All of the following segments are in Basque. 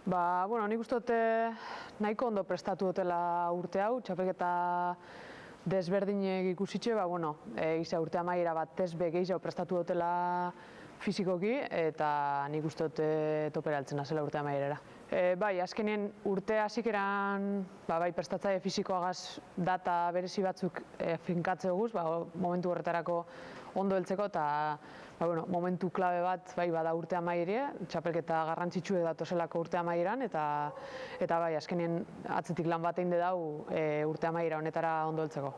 Bueno, nik uste dut nahiko ondo prestatu dutela urte hau, txapelketa desberdinek ikusitxe, egiza urte amaiera bat testbe gehiago prestatu dutela fizikoki, eta nik uste dut topera altzen azela urte amaierara. Azkenien urte hasikeran prestatzaile fizikoagaz data berezi batzuk finkatze guz, momentu horretarako ondo heltzeko, eta momentu klabe bat bada urte amaierea, txapelketa garrantzitsu datozelako urte amaieran, eta azkenien atzetik lan bat egin dau urte amaiera honetara ondo heltzeko.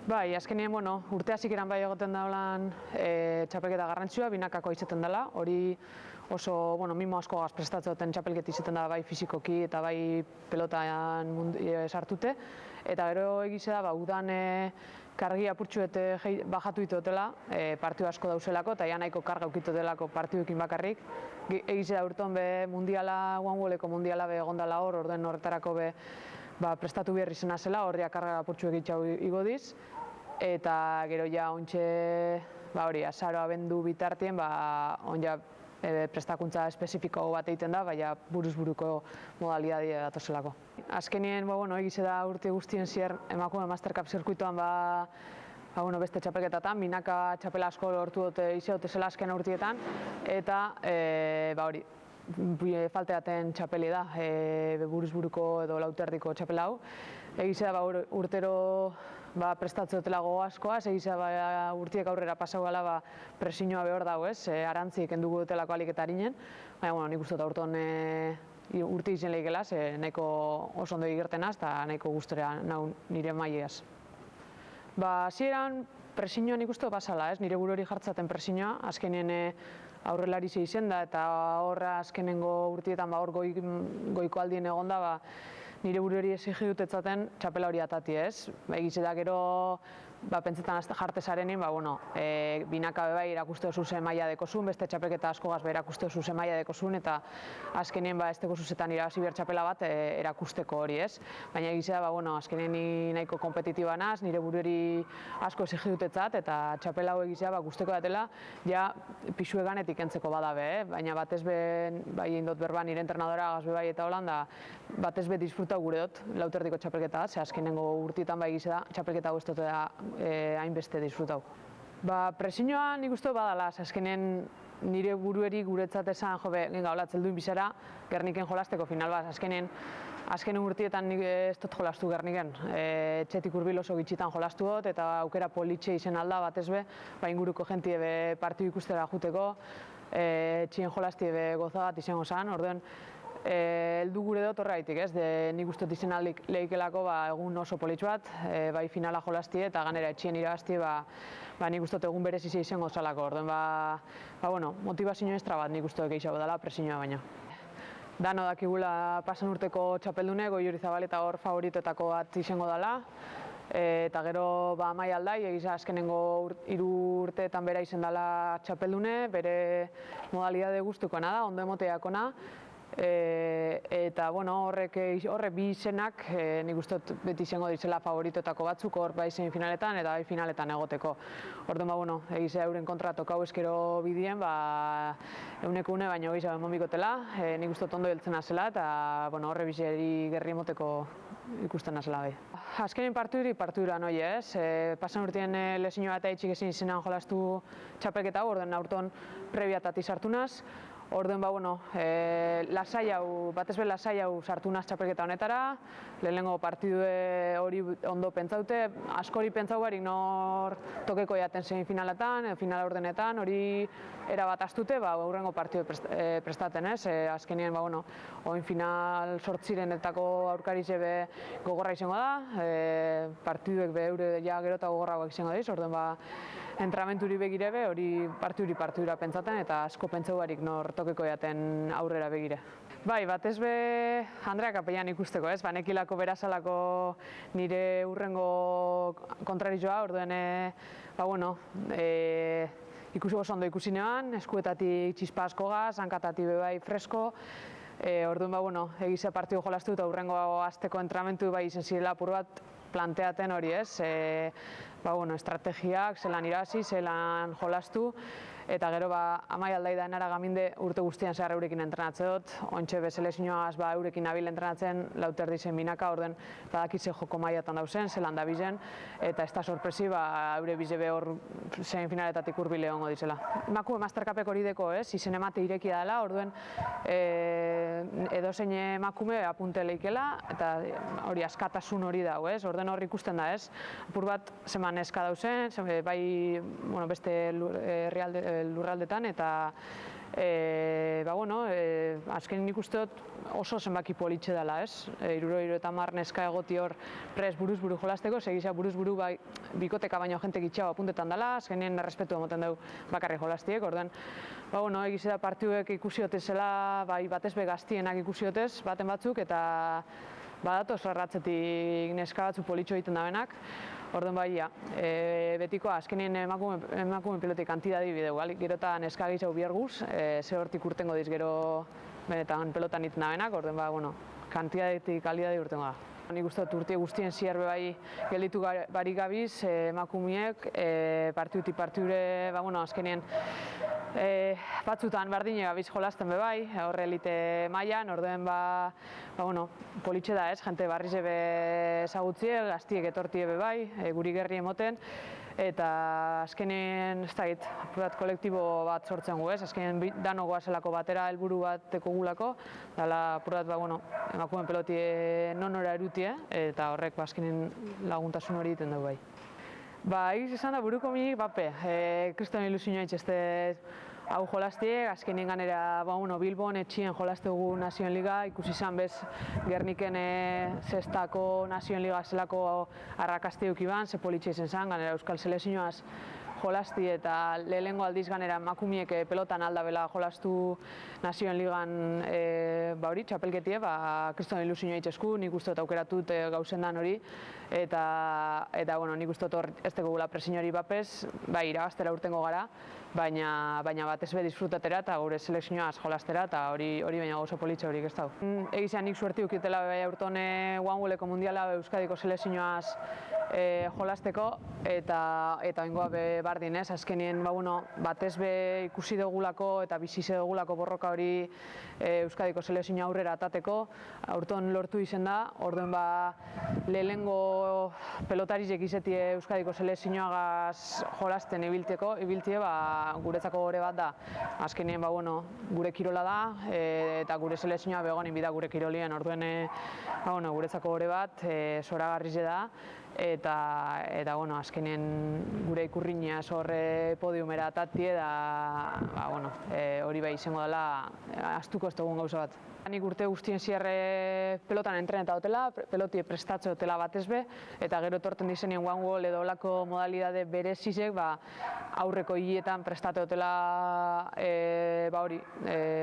Azkenien urte hasikeran egoten daulan txapelketa garrantzitsua, binakako izaten dela, hori oso mimo asko gaz prestatzen duten txapelketa izaten da bai fizikoki eta bai pelotan sartute, eta gero egize da udan kargi apurtxuet bajatu ditotela, partidu asko dauzelako, eta nahiko karga ukitu delako partiduekin bakarrik. Egize da urton mundiala, OneWalleko mundiala egondala hor, orden horretarako prestatu behar izena zela, horria karga apurtxu egitxau igodiz, eta gero ja ontxe azaro abendu bitartien prestakuntza espezifiko bat egiten da, buruz-buruko modalidadea datozelako. Azkenien, egize da urte guztien zier emakume Mastercup zirkuitoan beste txapelketatan, binaka txapela asko lortu dute izaute zela azken urtietan, eta falteaten txapeli da, buruz-buruko edo lauterdiko txapela hau. Egize da urtero prestatze dutela gogo askoaz, egize da urtiek aurrera pasau gala presioa behor dago ez, arantzik endugu dutelako alik eta harinen, nik uste dut urte izen lehikela, nahiko oso ondo igertenaz eta nahiko guztora nire maileaz. Zieran presioa nik uste dut pasala, nire buru hori jartzaten presioa, azkenien aurrelari izen da, eta horra azkenengo urtietan hor goiko aldien egon da, nire buru hori esigi dutetzaten txapela hori atati ez. Egize da gero pentsetan jartezarenin, binaka bebai erakuste oso zen maila dekozun, beste txapelketa askogaz erakuste oso zen maila dekozun, eta azkenien ez teko zuzetan irabazi behar txapela bat erakusteko hori ez. Baina egize da, azkenien nahiko kompetitiba naz, nire buru hori asko esigi dutetzat, eta txapela hau egizea guzteko datela, ja pixueganetik entzeko badabe, baina batez indot berban nire entrenadora gazbe bai eta holan, batez disfrutau gure dut lauterdiko txapelketa, ze azkenengo urtietan egize da, txapelketa hau ez dut hainbeste disfrutau. Presioa nik uste badala, azkenen nire burueri guretzat esan, txelduin bizara, Gerniken jolasteko final bat, azkenen urtietan nik ez dut jolastu Gerniken. Txetik hurbil oso gitxitan jolastu dut, eta aukera politxe izen alda batez inguruko jentie partidu ikustera juteko, txien jolastie goza bat izango zan, orduen, heldu gure dut horreitik, nik uste dut izen lehikelako egun oso politxu bat, bai finala jolastie eta ganera etxien irabaztie, nik uste dut egun berezizia izango zalako, orduen, motivazio estra bat nik uste dut gehiago dela presioa baina. Dano dakigula pasan urteko txapeldune, Goiuri Zabaleta hor favoritoetako bat izango dela, eta gero amai aldai, egiza azkenengo 3 urteetan bera izen dela txapeldune, bere modalidade guztukoena da, ondo emoteakona, eta horrek bi izenak nik uste beti izango dizela favoritoetako batzuk hor bai semifinaletan eta bai finaletan egoteko. Orduan, egize euren kontra tokau eskero bidien, euneko une baino gehiago emon bikotela, nik uste ondo heltzen azela eta horre bizeri gerri emoteko ikusten azela bai. Azkenin partidura noi ez, pasan urtien lesio bat eitxik ezin izenan jolastu txapelketa hau, orduan aurton prebiatati sartu naz. Orduen, lasai hau sartu naz txapelketa honetara, lehenengo partidu hori ondo pentsaute, askori pentsau barik nor tokeko jaten semifinaletan, finala ordenetan, hori erabat astute, hurrengo partidu prestaten ez, azkenien, oin final sortzirenetako aurkarize gogorra izango da, partiduek eure gero eta gogorragoak izango diz, orduen, entramenturi begire hori partidura pentsaten, eta asko pentsau barik nor tokeko jaten aurrera begire. Batez Andrea Kapellan ikusteko, nekilako berazalako nire urrengo kontrarizoa, orduen, ikusi oso ondo ikusi neban, eskuetatik txispa asko gaz, hankatatik bebai fresko, orduan, egize partidu jolastu eta urrengo azteko entramentu izen zirela apur bat planteaten hori ez, estrategiak, zelan irazi, zelan jolastu, eta gero Amai Aldai da Enara Gaminde urte guztian zehar eurekin entrenatzen dut, ontxe beselezioaz eurekin nabil entrenatzen, lauterdi zen binaka, orden badakitze joko mailatan dauzen, zelan da bizen, eta ez da sorpresi, eure bizebe hor zein finaletatik urbile hongo dizela. Emakume mastercupek hori deko, izen emate irekia dela, orduen edozein emakume apunte leikela, eta hori askatasun hori dau, orden hor ikusten da, apur bat zeman eska dauzen, bai beste lurraldetan, eta azkenin nik uste dut oso zenbaki politxe dela, 70 neska egoti hor prest buruz-buru jolasteko, segizia buruz-buru bikoteka baino jente gitxago apuntetan dela, azkenin errespetu emoten dugu bakarri jolastiek, orden egize da partiuek ikusiotezela, batez be gaztienak ikusiotez, baten batzuk, eta badatoz erratzetik neska batzu politxo egiten da benak, orduan betiko azkenien emakume pilotik kantidadi bideu, gero eta neska gizau bierguz, ze hortik urtengo diz gero benetan pelotan iten da benak, orduan kantidadetik kalidadi urtengo da. Nik uste dut urte guztien zierbe gelditu barik gabiz, emakumeek, partiutik partiure, azkenien batzutan bardine gabiz jolasten bebai, horre elite mailan, orduen politxe da jente barriz ebe ezagutzie, gaztiek etortie bebai, guri gerri emoten, eta azkenien, ez da git, kolektibo bat sortzen gu, azkenien dano goazelako batera helburu bat teko gulako, dala apurat emakumen peloti nonora erutie, eta horrek azkenien laguntasun hori egiten dugu bai. Egiz esan da buruko minik, kriston ilusioa itxeste hau jolastiek, azkenien ganera Bilbon etxien jolastegu Nazioen Liga, ikusi izan bez Gerniken zestako Nazioen Liga zelako arrakasti eukiban, ze politxe izen zan, ganera Euskal Selezioaz jolasti eta lehengo aldiz ganera emakumiek pelotan aldabela jolastu Nazioen Ligan txapelketie, kriston ilusioa itxesku, nik uste dut aukeratut gauzen dan hori, eta nik uste dut hor ez tegugula presiño hori bapez, irabaztera urtengo gara, baina batez be disfrutatera eta gure selekzioaz jolastera eta hori baina oso politxe horik ez dau. Egizean nik suerti ukitela aurtone Oangueleko mundiala Euskadiko selekzioaz jolasteko eta oingoa bardin azkenien batez be ikusi dugulako eta bizize dugulako borroka hori Euskadiko selekzioa aurrera atateko, aurton lortu izen da, orduen lehengo pelotarizek izetie Euskadiko selekzioagaz jolasten ibiltie, guretzako gore bat da, azkenien gure kirola da, eta gure selekzioa begonin bida gure kirolien, orduen guretzako gore bat, zoragarrize da, eta azkenien gure ikurriña horre podiumera atatie, hori bai izango dela astuko ez dugun gauza bat. Nik urte guztien zierre pelotan entreneta dutela, pelotie prestatze dutela batez be, eta gero etorten dizenien one-wall edo olako modalidade berezizek aurreko hilietan prestate dutela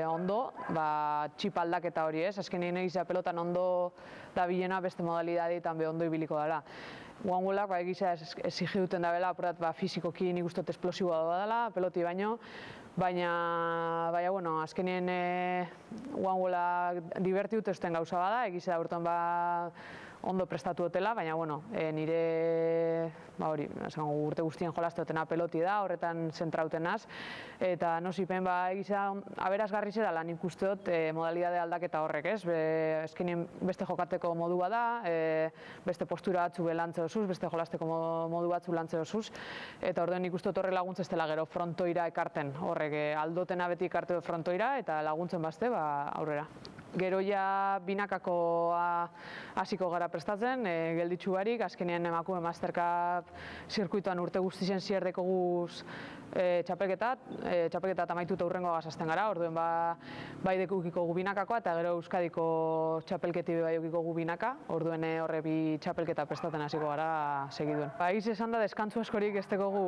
ondo, txip aldaketa hori azkenien egizea pelotan ondo da bilena beste modalidadeetan be ondo ibiliko dela. One-wallak egizea exigi duten da bela, fizikoki nik uste dut esplosiboa dela, peloti baino, baina azkenien one-wallak diverti dut ezten gauza bada, egizea urten ondo prestatu dutela, baina nire urte guztien jolaste dutena peloti da, horretan zentrauten naz, eta nosipen egizea aberazgarri zedala nik uste dut modalidade aldaketa horrek, azkenien beste jokateko modu bada, beste postura batzu lantze dozuz, beste jolasteko modu batzu lantze dozuz, eta orduen nik uste dut horre laguntzen dela gero frontoira ekarten, horrek aldotena beti ekarte frontoira eta laguntzen bazte aurrera. Gero ja binakakoa hasiko gara prestatzen, gelditxu barik, azkenean emakume mastercap zirkuituan urte guztien zierdeko guz txapelketat amaituta hurrengo gazazten gara, orduen bai dekukiko gu binakakoa eta gero Euskadiko txapelketi bai eukiko gu binaka, orduen horre bi txapelketa prestaten hasiko gara segiduen. Egiz esan da, deskantzu askorik ez teko gu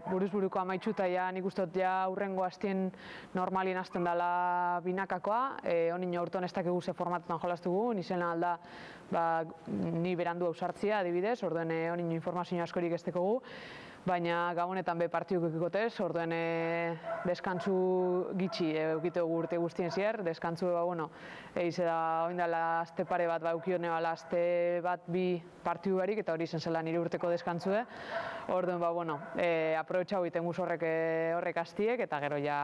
buruz-buruko amaitxuta nik uste dut hurrengo hastien normalien hasten dela binakakoa, honin aurton ez dakigu ze formatutan jolastugu, nizena alda ni berandu ausartzia adibidez, orduen honin informazio askorik ez teko gu, baina gabonetan be partiduk ekikotez, orduen deskantzu gitxi eukitegu urte guztien zier, deskantzu, egize da, oindala aste pare bat, eukione bala aste bat bi partidu barik, eta hori izen zela nire urteko deskantzue, orduen, aprobetxau egiten guz horrek astiek, eta gero ja,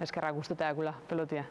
eskerrak guztetak pelotia.